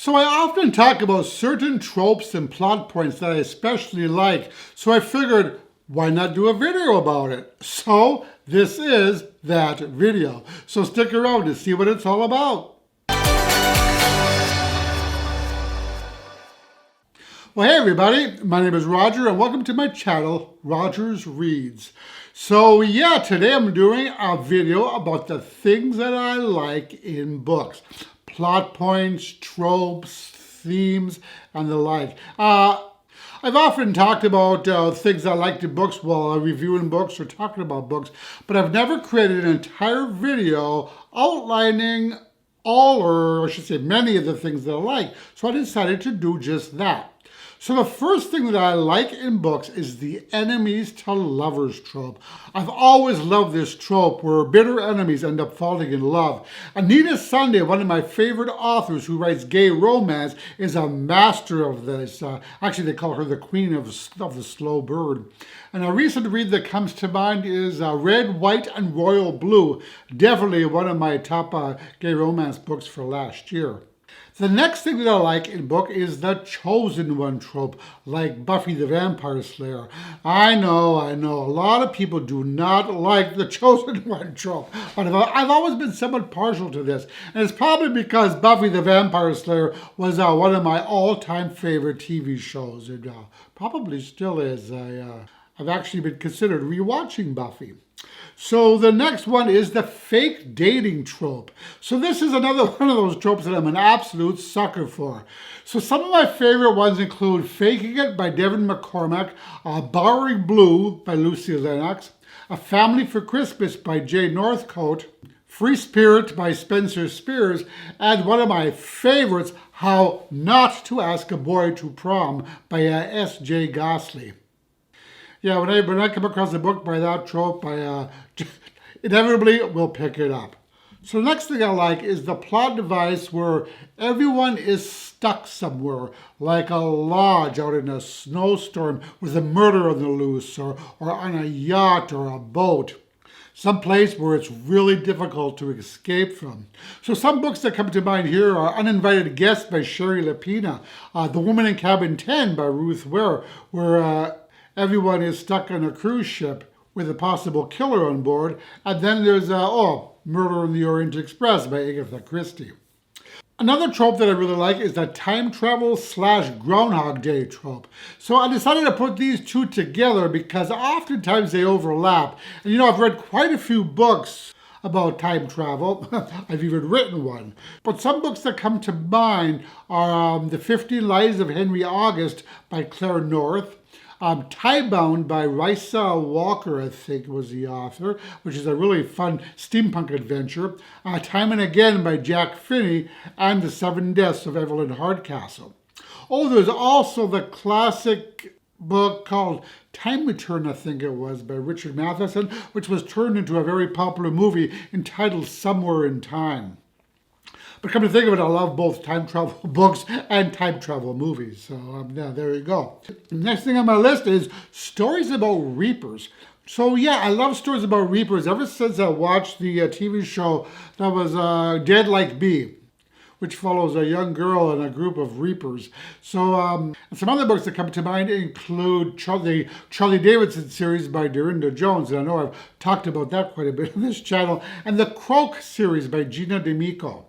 So I often talk about certain tropes and plot points that I especially like, so I figured, why not do a video about it? So this is that video. So stick around to see what it's all about. Well, hey everybody, my name is Roger and welcome to my channel, Rogers Reads. So yeah, today I'm doing a video about the things that I like in books. Plot points, tropes, themes, and the like. I've often talked about things I like in books while reviewing books or talking about books, but I've never created an entire video outlining all, or I should say many of the things that I like. So I decided to do just that. So the first thing that I like in books is the enemies to lovers trope. I've always loved this trope where bitter enemies end up falling in love. Anita Sunday, one of my favorite authors who writes gay romance, is a master of this. Actually, they call her the queen of the slow burn. And a recent read that comes to mind is Red, White, and Royal Blue. Definitely one of my top gay romance books for last year. The next thing that I like in book is the chosen one trope, like Buffy the Vampire Slayer. I know, a lot of people do not like the chosen one trope, but I've always been somewhat partial to this. And it's probably because Buffy the Vampire Slayer was one of my all-time favorite TV shows. It probably still is. I've actually been considered rewatching Buffy. So the next one is the fake dating trope. So this is another one of those tropes that I'm an absolute sucker for. So some of my favorite ones include Faking It by Devin McCormack, Borrowing Blue by Lucy Lennox, A Family for Christmas by Jay Northcote, Free Spirit by Spencer Spears, and one of my favorites, How Not to Ask a Boy to Prom by S.J. Gosley. Yeah, when I come across a book by that trope, I inevitably will pick it up. So the next thing I like is the plot device where everyone is stuck somewhere, like a lodge out in a snowstorm with a murder on the loose, or on a yacht or a boat. Some place where it's really difficult to escape from. So some books that come to mind here are Uninvited Guests by SHARI, The Woman in Cabin 10 by Ruth Ware, where everyone is stuck on a cruise ship with a possible killer on board. And then there's, Murder on the Orient Express by Agatha Christie. Another trope that I really like is the time travel / Groundhog Day trope. So I decided to put these two together because oftentimes they overlap. And I've read quite a few books about time travel. I've even written one. But some books that come to mind are The 15 Lives of Henry August by Claire North, Tiebound by Risa Walker, I think was the author, which is a really fun steampunk adventure. Time and Again by Jack Finney, and The 7 Deaths of Evelyn Hardcastle. Oh, there's also the classic book called Time Return, I think it was, by Richard Matheson, which was turned into a very popular movie entitled Somewhere in Time. But come to think of it, I love both time travel books and time travel movies. So yeah, there you go. The next thing on my list is stories about reapers. So yeah, I love stories about reapers ever since I watched the TV show that was Dead Like Bee, which follows a young girl and a group of reapers. So some other books that come to mind include the Charlie Davidson series by DARYNDA Jones, and I know I've talked about that quite a bit on this channel, and the Croak series by Gina D'Amico.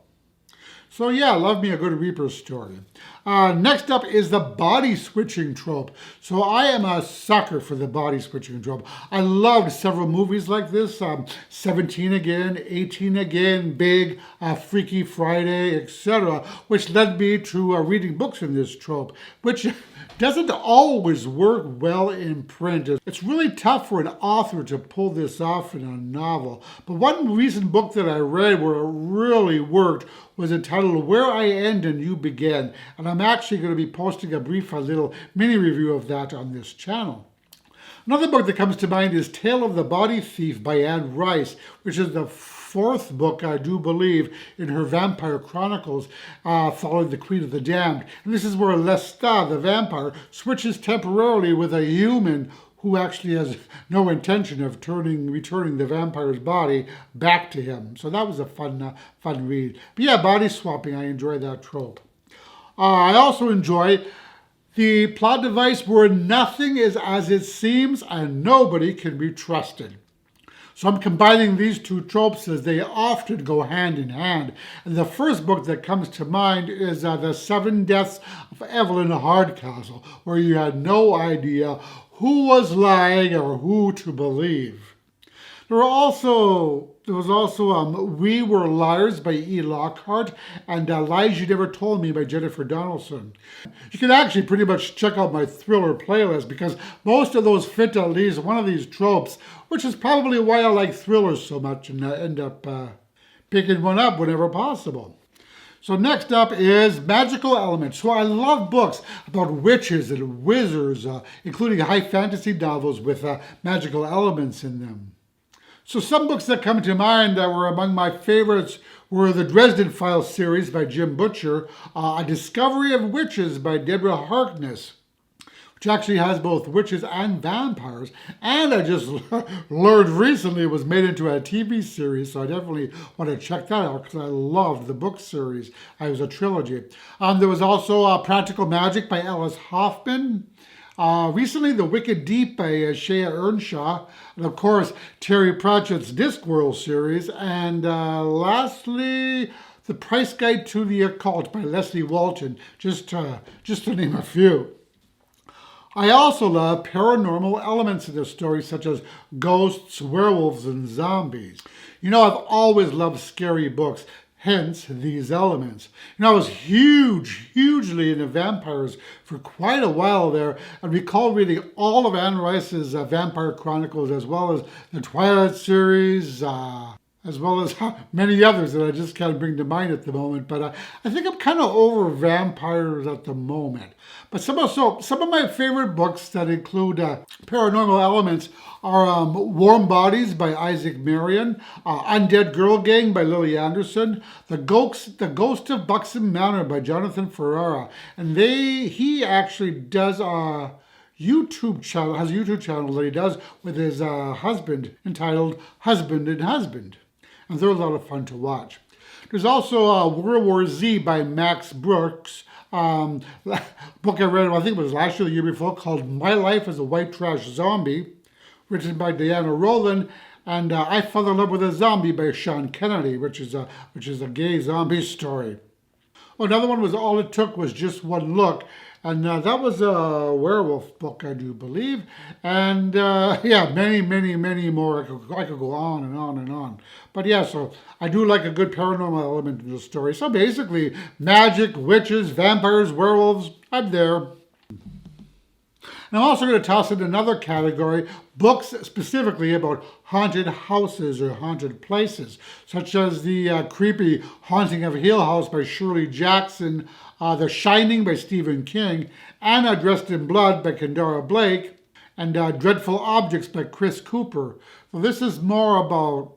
So yeah, love me a good Reaper story. Next up is the body switching trope. So I am a sucker for the body switching trope. I loved several movies like this, 17 Again, 18 Again, Big, Freaky Friday, etc., which led me to reading books in this trope, which doesn't always work well in print. It's really tough for an author to pull this off in a novel. But one recent book that I read where it really worked was entitled Where I End and You Begin. And I'm actually going to be posting a little mini review of that on this channel. Another book that comes to mind is Tale of the Body Thief by Anne Rice, which is the fourth book, I do believe, in her Vampire Chronicles, following The Queen of the Damned. And this is where Lestat, the vampire, switches temporarily with a human who actually has no intention of returning the vampire's body back to him. So that was a fun read. But yeah, body swapping, I enjoy that trope. I also enjoy the plot device where nothing is as it seems and nobody can be trusted. So I'm combining these two tropes as they often go hand in hand. And the first book that comes to mind is The 7 Deaths of Evelyn Hardcastle, where you had no idea who was lying or who to believe. There was also We Were Liars by E. Lockhart and Lies You Never Told Me by Jennifer Donaldson. You can actually pretty much check out my thriller playlist because most of those fit at least one of these tropes, which is probably why I like thrillers so much and end up picking one up whenever possible. So next up is magical elements. So I love books about witches and wizards, including high fantasy novels with magical elements in them. So some books that come to mind that were among my favorites were the Dresden Files series by Jim Butcher, A Discovery of Witches by Deborah Harkness, which actually has both witches and vampires. And I just learned recently it was made into a TV series, so I definitely want to check that out because I loved the book series. It was a trilogy. There was also Practical Magic by Alice Hoffman. Recently, The Wicked Deep by SHEA ERNSHAW, and of course, Terry Pratchett's Discworld series, and lastly, The Price Guide to the Occult by Leslie Walton, just to name a few. I also love paranormal elements in the story, such as ghosts, werewolves, and zombies. You know, I've always loved scary books. Hence, these elements. You know, I was hugely into vampires for quite a while there, and recall reading all of Anne Rice's Vampire Chronicles, as well as the Twilight series, as well as many others that I just can't bring to mind at the moment. But I think I'm kind of over vampires at the moment. But some of my favorite books that include paranormal elements are Warm Bodies by Isaac Marion, Undead Girl Gang by Lily Anderson, The Ghost of Buxton Manor by Jonathan Ferrara. And he actually does a YouTube channel that he does with his husband entitled Husband and Husband. And they're a lot of fun to watch. There's also World War Z by Max Brooks. Book I read, I think it was last year or the year before, called My Life as a White Trash Zombie, written by Diana Rowland, and I Fell in Love with a Zombie by Sean Kennedy, which is a gay zombie story. Oh, another one was All It Took Was Just One Look, and that was a werewolf book, I do believe. And yeah, many more. I could go on and on and on. But yeah, so I do like a good paranormal element in the story. So basically, magic, witches, vampires, werewolves, I'm there. And I'm also going to toss in another category, books specifically about haunted houses or haunted places, such as the creepy Haunting of Hill House by Shirley Jackson, The Shining by Stephen King, Anna Dressed in Blood by Kendara Blake, and Dreadful Objects by Chris Cooper. So this is more about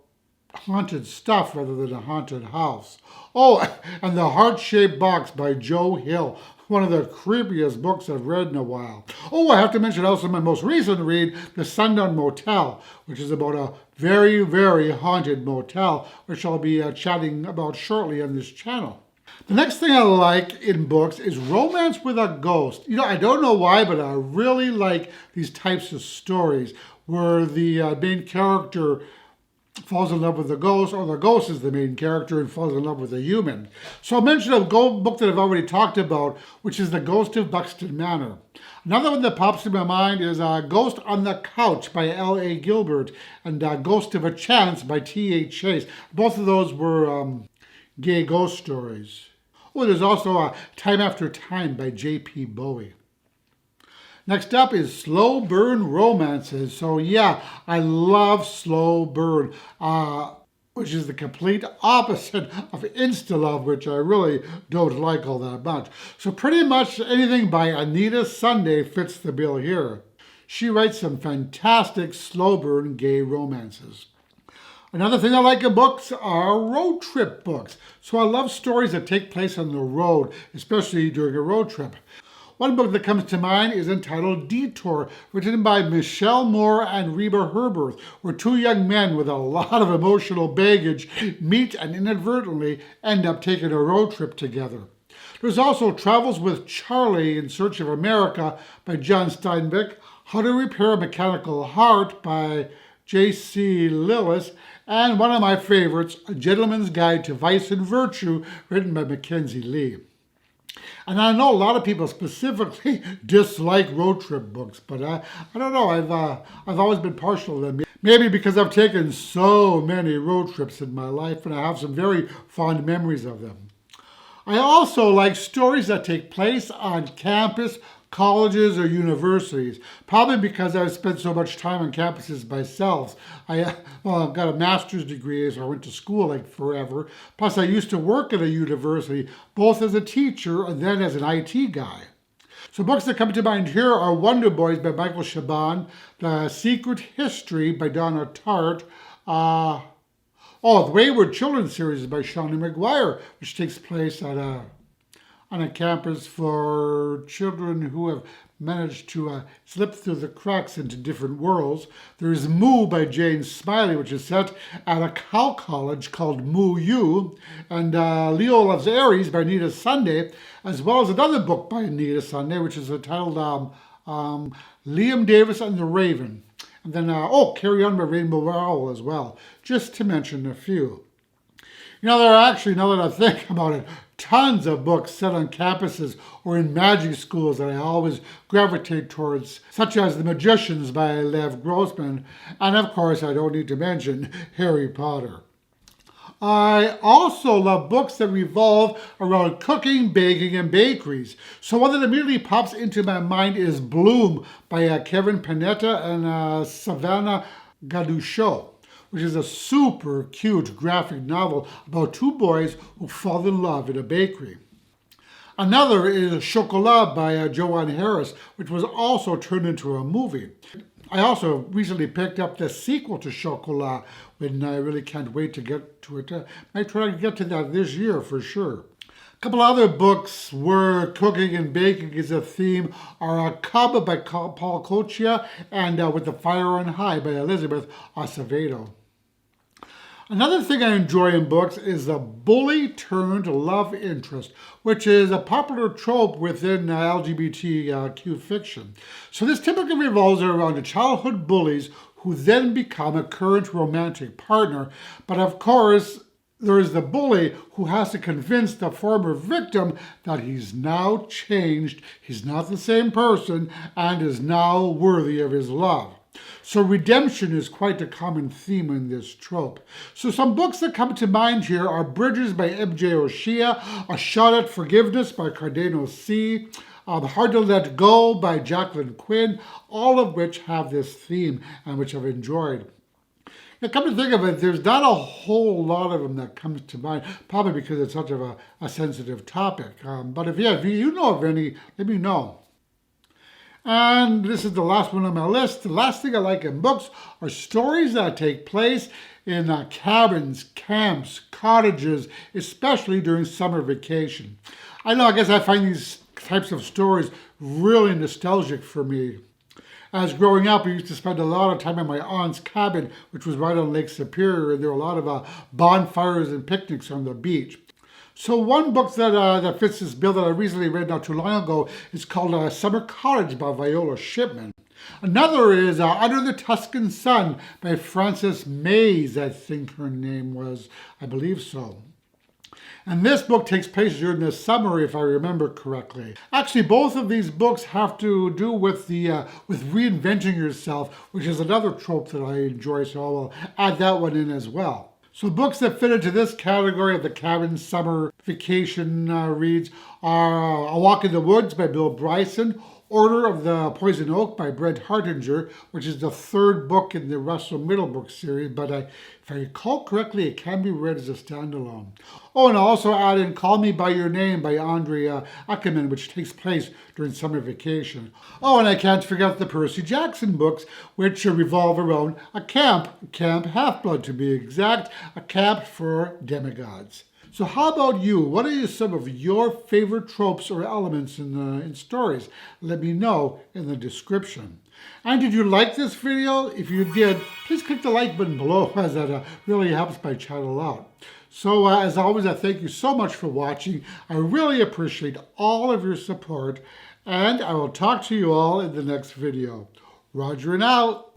haunted stuff rather than a haunted house. Oh, and The Heart-Shaped Box by Joe Hill. One of the creepiest books I've read in a while. Oh, I have to mention also my most recent read, The Sundown Motel, which is about a very haunted motel, which I'll be chatting about shortly on this channel. The next thing I like in books is romance with a ghost. You know, I don't know why, but I really like these types of stories where the main character falls in love with the ghost, or the ghost is the main character and falls in love with a human. So I'll mention a book that I've already talked about, which is The Ghost of Buxton Manor. Another one that pops in my mind is Ghost on the Couch by L.A. Gilbert and Ghost of a Chance by T.H. Chase. Both of those were gay ghost stories. Oh, there's also Time After Time by J.P. Bowie. Next up is slow burn romances. So yeah, I love slow burn, which is the complete opposite of insta-love, which I really don't like all that much. So pretty much anything by Anita Sunday fits the bill here. She writes some fantastic slow burn gay romances. Another thing I like in books are road trip books. So I love stories that take place on the road, especially during a road trip. One book that comes to mind is entitled Detour, written by Michelle Moore and Reba Herberth, where two young men with a lot of emotional baggage meet and inadvertently end up taking a road trip together. There's also Travels with Charley in Search of America by John Steinbeck, How to Repair a Mechanical Heart by J.C. Lillis, and one of my favorites, A Gentleman's Guide to Vice and Virtue, written by Mackenzie Lee. And I know a lot of people specifically dislike road trip books, but I don't know, I've always been partial to them. Maybe because I've taken so many road trips in my life and I have some very fond memories of them. I also like stories that take place on campus, colleges, or universities, probably because I've spent so much time on campuses myself. I've got a master's degree, so I went to school like forever. Plus, I used to work at a university, both as a teacher and then as an IT guy. So books that come to mind here are Wonder Boys by Michael Chabon, The Secret History by Donna Tartt, the Wayward Children series by Shawnee McGuire, which takes place at on a campus for children who have managed to slip through the cracks into different worlds. There's Moo by Jane Smiley, which is set at a cow college called Moo U, and Leo Loves Aries by Anita Sunday, as well as another book by Anita Sunday, which is titled Liam Davis and the Raven. And then, Carry On by Rainbow Owl as well, just to mention a few. You know, there are actually, now that I think about it, tons of books set on campuses or in magic schools that I always gravitate towards, such as The Magicians by Lev Grossman, and of course, I don't need to mention Harry Potter. I also love books that revolve around cooking, baking, and bakeries. So one that immediately pops into my mind is Bloom by Kevin Panetta and Savannah Gaduchot, which is a super cute graphic novel about two boys who fall in love in a bakery. Another is Chocolat by Joanne Harris, which was also turned into a movie. I also recently picked up the sequel to Chocolat, and I really can't wait to get to it. Might try to get to that this year for sure. A couple other books where cooking and baking is a theme are Cub by Paul Coccia and With the Fire on High by Elizabeth Acevedo. Another thing I enjoy in books is the bully turned love interest, which is a popular trope within LGBTQ fiction. So this typically revolves around the childhood bullies who then become a current romantic partner. But of course, there is the bully who has to convince the former victim that he's now changed, he's not the same person, and is now worthy of his love. So redemption is quite a common theme in this trope. So some books that come to mind here are Bridges by M.J. O'Shea, A Shot at Forgiveness by Cardano C., Hard to Let Go by Jacqueline Quinn, all of which have this theme and which I've enjoyed. Now, come to think of it, there's not a whole lot of them that comes to mind, probably because it's such of a sensitive topic. But if you know of any, let me know. And this is the last one on my list. The last thing I like in books are stories that take place in cabins, camps, cottages, especially during summer vacation. I guess I find these types of stories really nostalgic for me. As growing up, I used to spend a lot of time at my aunt's cabin, which was right on Lake Superior, and there were a lot of bonfires and picnics on the beach. So one book that fits this bill that I recently read not too long ago is called Summer Cottage by Viola Shipman. Another is Under the Tuscan Sun by Frances Mays, I think her name was, I believe so. And this book takes place during the summer, if I remember correctly. Actually, both of these books have to do with with reinventing yourself, which is another trope that I enjoy, so I will add that one in as well. So books that fit into this category of the cabin summer vacation reads are A Walk in the Woods by Bill Bryson, Order of the Poison Oak by Brent Hartinger, which is the third book in the Russell Middlebrook series, but if I recall correctly, it can be read as a standalone. Oh, and I'll also add in Call Me By Your Name by Andre Ackerman, which takes place during summer vacation. Oh, and I can't forget the Percy Jackson books, which revolve around a camp, Camp Half-Blood to be exact, a camp for demigods. So how about you? What are some of your favorite tropes or elements in stories? Let me know in the description. And did you like this video? If you did, please click the like button below, as that really helps my channel out. So as always, I thank you so much for watching. I really appreciate all of your support, and I will talk to you all in the next video. Roger and out.